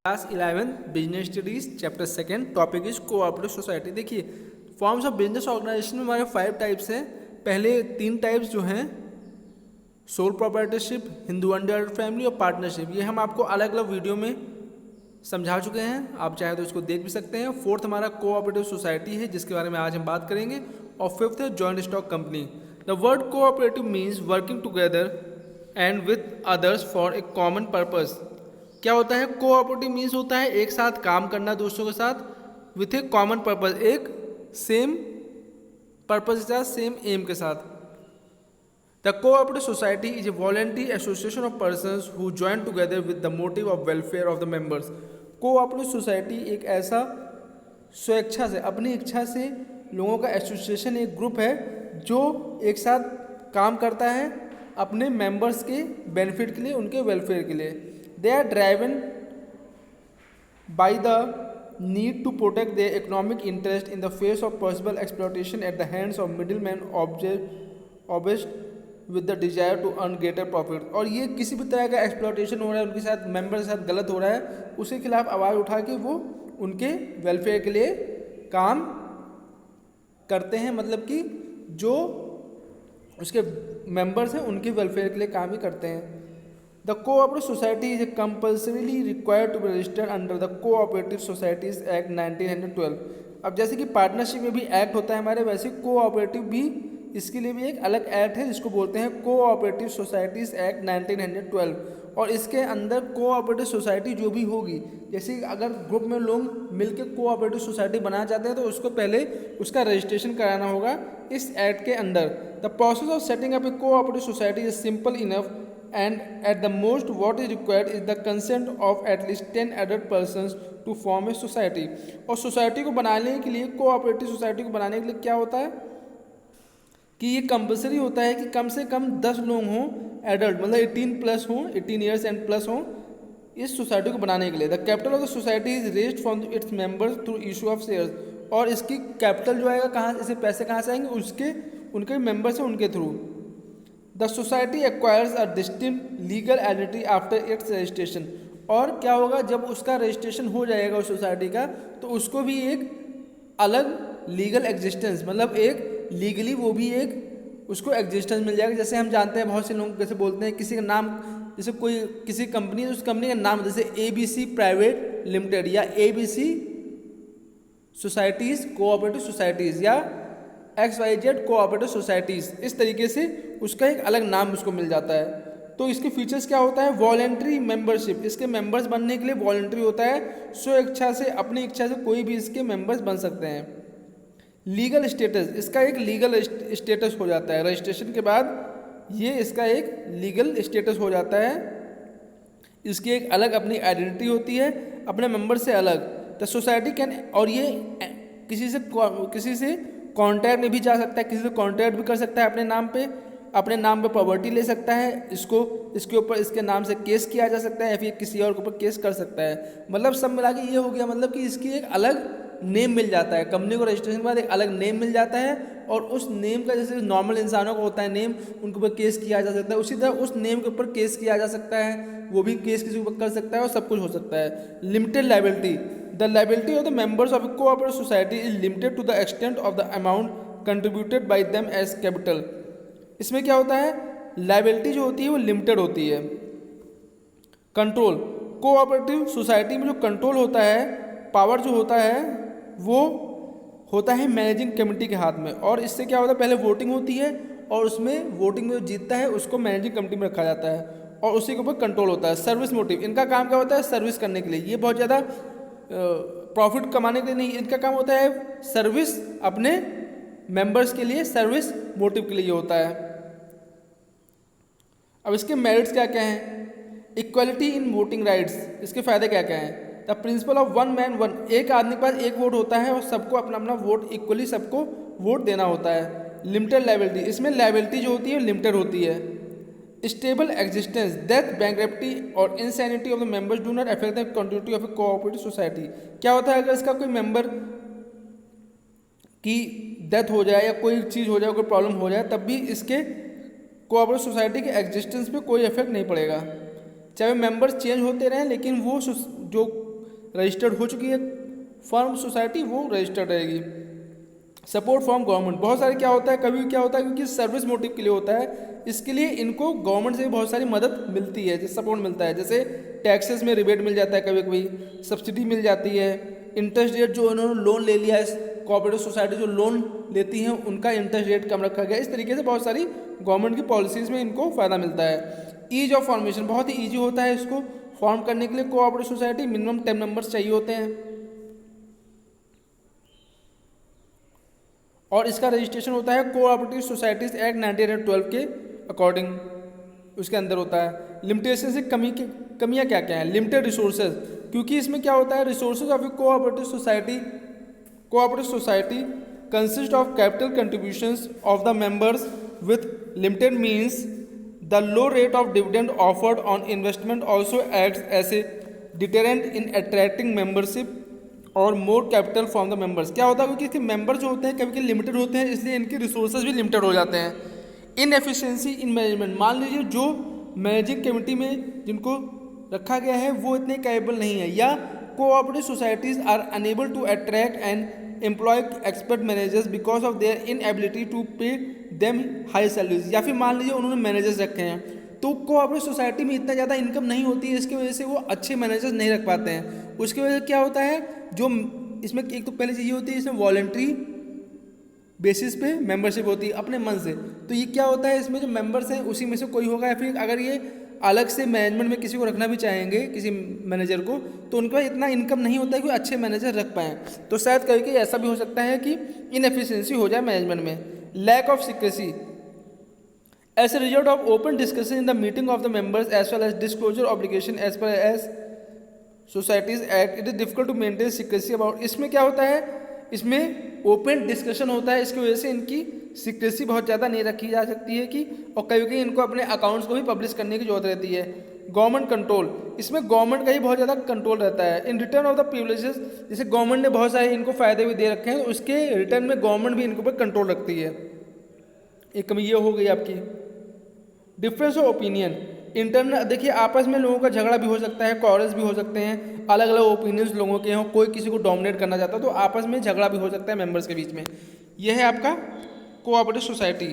Class 11 business studies chapter second topic is cooperative society. देखिए, forms of business organisation में हमारे 5 types हैं। पहले 3 टाइप्स जो हैं sole proprietorship, Hindu undivided family और पार्टनरशिप, ये हम आपको अलग अलग वीडियो में समझा चुके हैं, आप चाहे तो इसको देख भी सकते हैं। फोर्थ हमारा कोऑपरेटिव सोसाइटी है जिसके बारे में आज हम बात करेंगे। और फिफ्थ है joint stock company. The word cooperative means working together and with others for a common purpose. क्या होता है? कोऑपरेटिव मीन्स होता है एक साथ काम करना दोस्तों के साथ विथ ए कॉमन पर्पस, एक सेम पर्पस के साथ, सेम एम के साथ। The cooperative society is a voluntary association of persons who join together with the motive of welfare of the members. Cooperative society एक ऐसा स्वेच्छा से, अपनी इच्छा से लोगों का एसोसिएशन, एक ग्रुप है जो एक साथ काम करता है अपने मेंबर्स के बेनिफिट के लिए, उनके वेलफेयर के लिए। They are driven by the need to protect their economic interest in the face of possible exploitation at the hands of middle man obsessed with the desire to earn greater profit. और ये किसी भी तरह का exploitation हो रहा है, उनके साथ मेंबर के साथ गलत हो रहा है, उसके खिलाफ आवाज़ उठा के वो उनके वेलफेयर के लिए काम करते हैं। मतलब कि जो उसके मेंबर्स हैं उनके वेलफेयर के लिए काम ही करते हैं। The cooperative society is compulsorily required to be registered under the cooperative societies act 1912। अब जैसे कि पार्टनरशिप में भी एक्ट होता है हमारे, वैसे कोऑपरेटिव भी, इसके लिए भी एक अलग एक्ट है जिसको बोलते हैं कोऑपरेटिव सोसाइटीज एक्ट 1912। और इसके अंदर कोऑपरेटिव सोसाइटी जो भी होगी, जैसे अगर ग्रुप में लोग मिलकर कोऑपरेटिव सोसाइटी बनाना चाहते हैं तो उसको पहले उसका रजिस्ट्रेशन कराना होगा इस एक्ट के अंदर। The process of setting up A cooperative society is simple enough and at the most what is required is the consent of at least 10 adult persons to form a society। और society को बनाने के लिए, cooperative society को बनाने के लिए क्या होता है कि ये कंपलसरी होता है कि कम से कम 10 लोग हों, एडल्ट मतलब 18 प्लस हों, 18 ईयर्स एंड प्लस हों इस सोसाइटी को बनाने के लिए। The capital of the society is raised from its members through issue of shares. और इसकी कैपिटल जो आएगा कहाँ, इसे पैसे कहाँ से आएंगे? उसके उनके मेंबर्स हैं उनके through. The society acquires a distinct legal identity after it's registration. और क्या होगा जब उसका रजिस्ट्रेशन हो जाएगा उस सोसाइटी का, तो उसको भी एक अलग लीगल एग्जिस्टेंस, मतलब एक लीगली वो भी एक उसको एग्जिस्टेंस मिल जाएगा। जैसे हम जानते हैं बहुत से लोग कैसे बोलते हैं किसी का नाम, जैसे कोई किसी कंपनी है, उस कंपनी का नाम जैसे ABC प्राइवेट लिमिटेड या ABC सोसाइटीज़ कोऑपरेटिव सोसाइटीज़ या XYZ कोऑपरेटिव सोसाइटीज़, इस तरीके से उसका एक अलग नाम उसको मिल जाता है। तो इसके फीचर्स क्या होता है? वॉलेंट्री मेंबरशिप, इसके मेंबर्स बनने के लिए वॉलेंट्री होता है, स्व इच्छा से, अपनी इच्छा से कोई भी इसके मेंबर्स बन सकते हैं। लीगल स्टेटस, इसका एक लीगल स्टेटस हो जाता है, रजिस्ट्रेशन के बाद ये इसका एक लीगल स्टेटस हो जाता है। इसकी एक अलग अपनी आइडेंटिटी होती है अपने मेंबर से अलग। द सोसाइटी कैन, और ये किसी से कॉन्ट्रैक्ट में भी जा सकता है, किसी से कॉन्ट्रैक्ट भी कर सकता है अपने नाम पे प्रॉपर्टी ले सकता है, इसके ऊपर इसके नाम से केस किया जा सकता है या फिर किसी और के ऊपर केस कर सकता है। मतलब सब मिला के ये हो गया, मतलब कि इसकी एक अलग नेम मिल जाता है, कंपनी को रजिस्ट्रेशन के बाद एक अलग नेम मिल जाता है। और उस नेम का, जैसे नॉर्मल इंसानों का होता है नेम, उनके ऊपर केस किया जा सकता है, उसी तरह उस नेम के ऊपर केस किया जा सकता है, वो भी केस किसी के ऊपर कर सकता है और सब कुछ हो सकता है। Limited liability, the liability of the members of a cooperative society is limited to the extent of the amount contributed by them as capital. इसमें क्या होता है? लायबिलिटी जो होती है वो लिमिटेड होती है। कंट्रोल, कोऑपरेटिव सोसाइटी में जो कंट्रोल होता है, पावर जो होता है, वो होता है मैनेजिंग कमेटी के हाथ में। और इससे क्या होता है? पहले वोटिंग होती है और उसमें वोटिंग में जो जीतता है उसको मैनेजिंग कमेटी में रखा जाता है और उसी के ऊपर कंट्रोल होता है। सर्विस मोटिव, इनका काम क्या होता है? सर्विस करने के लिए। ये बहुत ज़्यादा प्रॉफिट कमाने के लिए नहीं, इनका काम होता है सर्विस, अपने मेंबर्स के लिए सर्विस मोटिव के लिए ये होता है। अब इसके मेरिट्स क्या क्या हैं? इक्वलिटी इन वोटिंग राइट्स, इसके फायदे क्या क्या हैं? The principle of one man one, एक आदमी के पास एक वोट होता है और सबको अपना अपना वोट इक्वली सबको वोट देना होता है। लिमिटेड लायबिलिटी, इसमें लायबिलिटी जो होती है लिमिटेड होती है। स्टेबल एग्जिस्टेंस, डेथ, बैंकरप्टी और insanity of the members do not affect the continuity of a cooperative society. क्या होता है? अगर इसका कोई मेंबर की डेथ हो जाए या कोई चीज़ हो जाए, कोई प्रॉब्लम हो जाए, तब भी इसके कोऑपरेटिव सोसाइटी के एग्जिस्टेंस पे कोई इफेक्ट नहीं पड़ेगा। चाहे मेंबर्स चेंज होते रहें, लेकिन वो जो रजिस्टर्ड हो चुकी है फर्म सोसाइटी वो रजिस्टर्ड रहेगी। सपोर्ट फ्रॉम गवर्नमेंट, बहुत सारे क्या होता है, कभी क्या होता है क्योंकि सर्विस मोटिव के लिए होता है, इसके लिए इनको गवर्नमेंट से बहुत सारी मदद मिलती है, जैसे सपोर्ट मिलता है, जैसे टैक्सेस में रिबेट मिल जाता है, कभी कभी सब्सिडी मिल जाती है, इंटरेस्ट रेट जो उन्होंने लोन ले लिया है, कोऑपरेटिव सोसाइटी जो लोन लेती हैं उनका इंटरेस्ट रेट कम रखा गया, इस तरीके से बहुत सारी गवर्नमेंट की पॉलिसीज़ में इनको फ़ायदा मिलता है। ईज ऑफ फॉर्मेशन, बहुत ही ईजी होता है इसको फॉर्म करने के लिए कोऑपरेटिव सोसाइटी, मिनिमम 10 मेंबर्स चाहिए होते हैं और इसका रजिस्ट्रेशन होता है कोऑपरेटिव सोसाइटीज एक्ट 1912 के अकॉर्डिंग, उसके अंदर होता है। लिमिटेशन से कमियाँ क्या क्या हैं, लिमिटेड रिसोर्सेज, क्योंकि इसमें क्या होता है resources of a cooperative society consist of capital contributions of the members with limited means, the low rate of dividend offered on investment also acts as a deterrent in attracting membership और more capital from the members. क्या होता है क्योंकि इसके member जो होते हैं कभी कभी लिमिटेड होते हैं, इसलिए इनके रिसोर्सेज भी लिमिटेड हो जाते हैं। इनएफिशिएंसी इन मैनेजमेंट, मान लीजिए जो मैनेजिंग कमेटी में जिनको रखा गया है वो इतने कैपेबल नहीं है, या cooperative societies are unable to attract and employ expert managers because of their inability to pay them high salaries, या फिर मान लीजिए उन्होंने मैनेजर्स रखे हैं तो कोऑपरेटिव सोसाइटी में इतना ज़्यादा इनकम नहीं होती है, इसकी वजह से वो अच्छे मैनेजर्स नहीं रख पाते हैं। उसकी वजह से क्या होता है, जो इसमें एक तो पहली चीज़ ये होती है इसमें वॉलंटरी बेसिस पे मेंबरशिप होती है अपने मन से, तो ये क्या होता है इसमें जो मेंबर्स हैं उसी में से कोई होगा, या फिर अगर ये अलग से मैनेजमेंट में किसी को रखना भी चाहेंगे किसी मैनेजर को तो उनके पास इतना इनकम नहीं होता है कि अच्छे मैनेजर रख पाएँ, तो शायद कभी कभी ऐसा भी हो सकता है कि इनएफिशिएंसी हो जाए मैनेजमेंट में। Lack of secrecy, as a result of open discussion in the meeting of the members as well as disclosure obligation as per as societies act, it is difficult to maintain secrecy about, इसमें क्या होता है, इसमें open discussion होता है, इसकी वजह से इनकी सीक्रेसी बहुत ज़्यादा नहीं रखी जा सकती है कि, और कभी कभी इनको अपने अकाउंट्स को भी पब्लिश करने की जरूरत रहती है। गवर्नमेंट कंट्रोल, इसमें गवर्नमेंट का ही बहुत ज़्यादा कंट्रोल रहता है। In return of the privileges, जैसे गवर्नमेंट ने बहुत सारे इनको फ़ायदे भी दे रखे हैं, उसके रिटर्न में गवर्नमेंट भी इनके ऊपर कंट्रोल रखती है। एक कमी ये हो गई आपकी। डिफरेंस ऑफ ओपिनियन, इंटरनल, देखिए आपस में लोगों का झगड़ा भी हो सकता है, कॉरस भी हो सकते हैं, अलग अलग ओपिनियंस लोगों के हों, कोई किसी को डोमिनेट करना चाहता है तो आपस में झगड़ा भी हो सकता है मेंबर्स के बीच में। यह है आपका कोऑपरेटिव सोसाइटी।